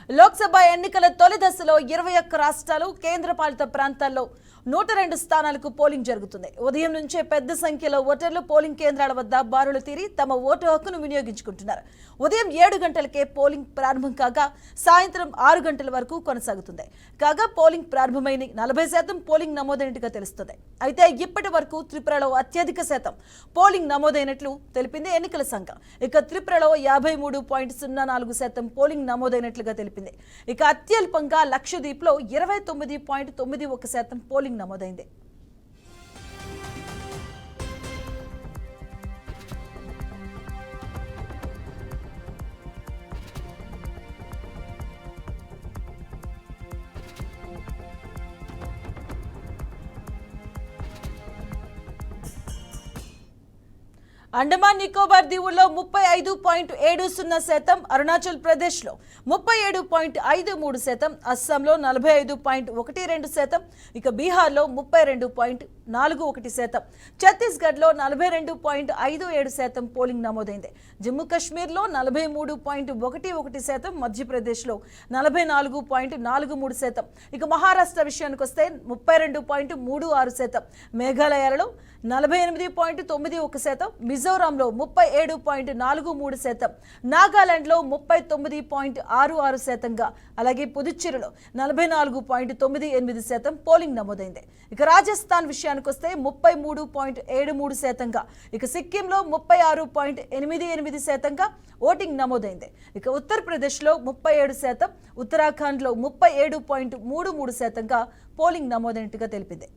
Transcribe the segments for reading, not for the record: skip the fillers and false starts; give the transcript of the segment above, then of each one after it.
లోక్సభ ఎన్నికల తొలి దశలో 21 రాష్ట్రాలు కేంద్రపాలిత ప్రాంతాల్లో 102 స్థానాలకు పోలింగ్ జరుగుతుంది. ఉదయం నుంచే పెద్ద సంఖ్యలో ఓటర్లు పోలింగ్ కేంద్రాల వద్ద బారులు తీరి తమ ఓటు హక్కును వినియోగించుకుంటున్నారు. ఉదయం 7 గంటలకే పోలింగ్ ప్రారంభం కాగా సాయంత్రం 6 గంటల వరకు కొనసాగుతుంది. కాగా పోలింగ్ ప్రారంభమైన 40% పోలింగ్ నమోదైనట్టుగా తెలుస్తుంది. అయితే ఇప్పటి వరకు త్రిపురలో అత్యధిక శాతం పోలింగ్ నమోదైనట్లు తెలిపింది ఎన్నికల సంఘం. ఇక త్రిపురలో 53.04% పోలింగ్ నమోదైనట్లుగా తెలిపింది. ఇక అత్యల్పంగా లక్షద్వీప్లో 29.91% పోలింగ్ నమోదైంది. అండమాన్ నికోబార్ దీవుల్లో 35.70%, అరుణాచల్ ప్రదేశ్లో 37.53%, అస్సాంలో 45.12%, ఇక బీహార్లో 32.41%, ఛత్తీస్గఢ్లో 42.57% పోలింగ్ నమోదైంది. జమ్మూ కాశ్మీర్లో 43.11%, మధ్యప్రదేశ్లో 44.43%, ఇక మహారాష్ట్ర విషయానికి వస్తే 32.36%, మేఘాలయాలలో 48.91%, మిజోరాంలో 37.43%, నాగాలాండ్లో 39.66%గా, అలాగే పుదుచ్చేరిలో 44.98% పోలింగ్ నమోదైంది. ఇక రాజస్థాన్ విషయానికి వస్తే 33.73%గా, ఇక సిక్కింలో 36.88%గా ఓటింగ్ నమోదైంది. ఇక ఉత్తరప్రదేశ్లో 37%, ఉత్తరాఖండ్లో 37.33%గా పోలింగ్ నమోదైనట్టుగా తెలిపింది.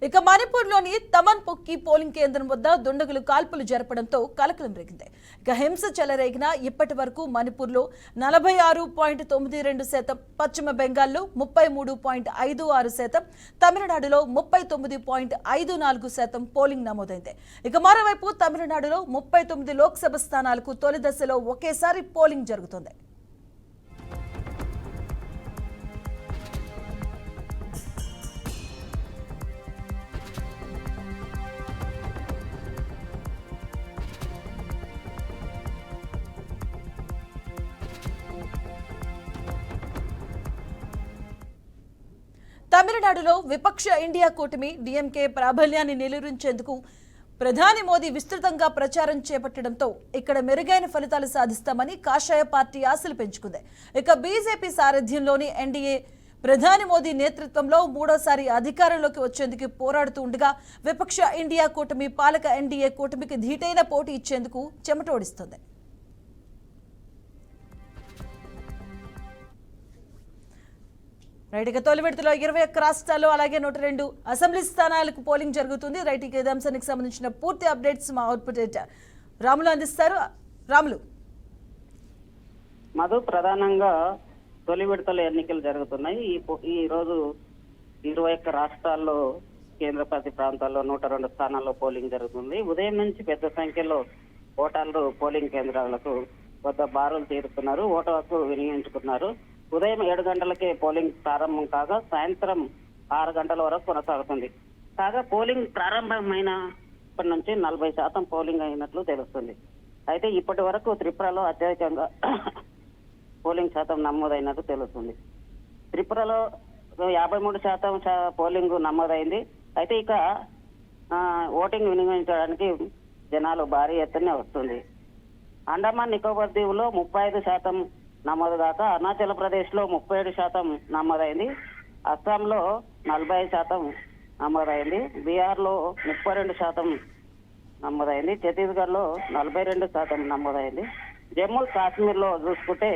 ఇక మణిపూర్లోని తమన్పొక్కి పోలింగ్ కేంద్రం వద్ద దుండగులు కాల్పులు జరపడంతో కలకలం రేగింది. ఇక హింస చెలరేగిన ఇప్పటి వరకు మణిపూర్లో 46.92%, పశ్చిమ బెంగాల్లో 33.56%, తమిళనాడులో 39.54% పోలింగ్ నమోదైంది. ఇక మరోవైపు తమిళనాడులో 39 లోక్సభ స్థానాలకు తొలి దశలో ఒకేసారి పోలింగ్ జరుగుతుంది. తమిళనాడులో విపక్ష ఇండియా కూటమి డిఎంకే ప్రాబల్యాన్ని నిలువరించేందుకు ప్రధాని మోదీ విస్తృతంగా ప్రచారం చేపట్టడంతో ఇక్కడ మెరుగైన ఫలితాలు సాధిస్తామని కాషాయ పార్టీ ఆశలు పెంచుకుంది. ఇక బీజేపీ సారథ్యంలోని ఎన్డీఏ ప్రధాని మోదీ నేతృత్వంలో మూడోసారి అధికారంలోకి వచ్చేందుకు పోరాడుతూ ఉండగా విపక్ష ఇండియా కూటమి పాలక ఎన్డీఏ కూటమికి ధీటైన పోటీ ఇచ్చేందుకు చెమటోడిస్తుంది. రైట్, ఇక తొలి విడతలో 21 రాష్ట్రాల్లో అలాగే 102 అసెంబ్లీ స్థానాలకు పోలింగ్ జరుగుతుంది. రైట్, ఇక ఇదే అంశానికి సంబంధించిన పూర్తి అప్డేట్స్ మా అవుట్పుట్ ఎడిటర్ రాములు అందిస్తారు. రాములు. మధు, ప్రధానంగా తొలి విడతల ఎన్నికలు జరుగుతున్నాయి. ఈ రోజు 21 రాష్ట్రాల్లో కేంద్రపాలిత ప్రాంతాల్లో 102 స్థానాల్లో పోలింగ్ జరుగుతుంది. ఉదయం నుంచి పెద్ద సంఖ్యలో ఓటర్లు పోలింగ్ కేంద్రాలకు వద్ద బారులు తీరుతున్నారు, ఓటు హక్కు వినియోగించుకున్నారు. ఉదయం 7 గంటలకే పోలింగ్ ప్రారంభం కాగా సాయంత్రం 6 గంటల వరకు కొనసాగుతుంది. కాగా పోలింగ్ ప్రారంభమైనప్పటి నుంచి 40% పోలింగ్ అయినట్లు తెలుస్తుంది. అయితే ఇప్పటి వరకు త్రిపురలో అత్యధికంగా పోలింగ్ శాతం నమోదైనట్టు తెలుస్తుంది. త్రిపురలో 53% పోలింగ్ నమోదైంది. అయితే ఇక ఓటింగ్ వినియోగించడానికి జనాలు భారీ ఎత్తున వస్తుంది. అండమాన్ నికోబార్ దీవులో 35% నమోదు కాక అరుణాచల్ ప్రదేశ్ లో 37% నమోదైంది. అస్సాంలో 45% నమోదైంది. బీహార్ లో 32% నమోదైంది. ఛత్తీస్గఢ్ లో 42% నమోదైంది. జమ్మూ కాశ్మీర్ లో చూసుకుంటే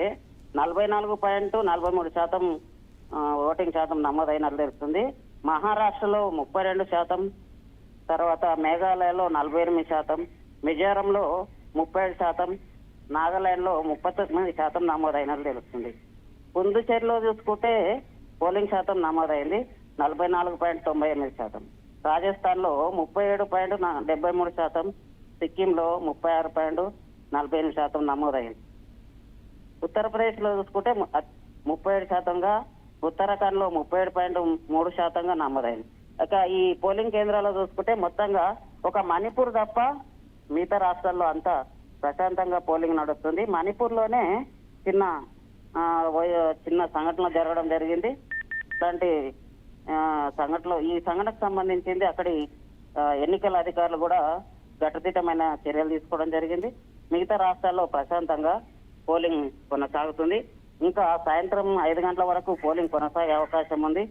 44.43% ఓటింగ్ శాతం నమోదైనట్లు తెలుస్తుంది. మహారాష్ట్రలో 32%, తర్వాత మేఘాలయలో 48%, మిజోరంలో 37%, నాగాలాండ్ లో 39% నమోదైనట్లు తెలుస్తుంది. పుదుచ్చేరిలో చూసుకుంటే పోలింగ్ శాతం నమోదైంది 44.98%. రాజస్థాన్ లో 37.73%, సిక్కింలో 36.48% నమోదైంది. ఉత్తరప్రదేశ్ లో చూసుకుంటే 37%గా, ఉత్తరాఖండ్ లో 37.3%గా నమోదైంది. ఇక ఈ పోలింగ్ కేంద్రాల్లో చూసుకుంటే మొత్తంగా ఒక మణిపూర్ తప్ప మిగతా రాష్ట్రాల్లో అంతా ప్రశాంతంగా పోలింగ్ నడుస్తుంది. మణిపూర్ లోనే చిన్న సంఘటన జరగడం జరిగింది. ఇలాంటి సంఘటనలో ఈ సంఘటనకు సంబంధించింది అక్కడి ఎన్నికల అధికారులు కూడా ఘటదిట్టమైన చర్యలు తీసుకోవడం జరిగింది. మిగతా రాష్ట్రాల్లో ప్రశాంతంగా పోలింగ్ కొనసాగుతుంది. ఇంకా సాయంత్రం 5 గంటల వరకు పోలింగ్ కొనసాగే అవకాశం ఉంది.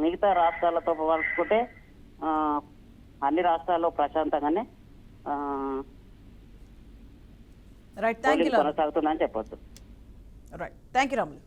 మిగతా రాష్ట్రాలతో పోల్చుకుంటే అన్ని రాష్ట్రాల్లో ప్రశాంతంగానే రైట్, థ్యాంక్ యూ పోలింగ్ కొనసాగుతుందని చెప్పొచ్చు. Right, thank you Ramulu.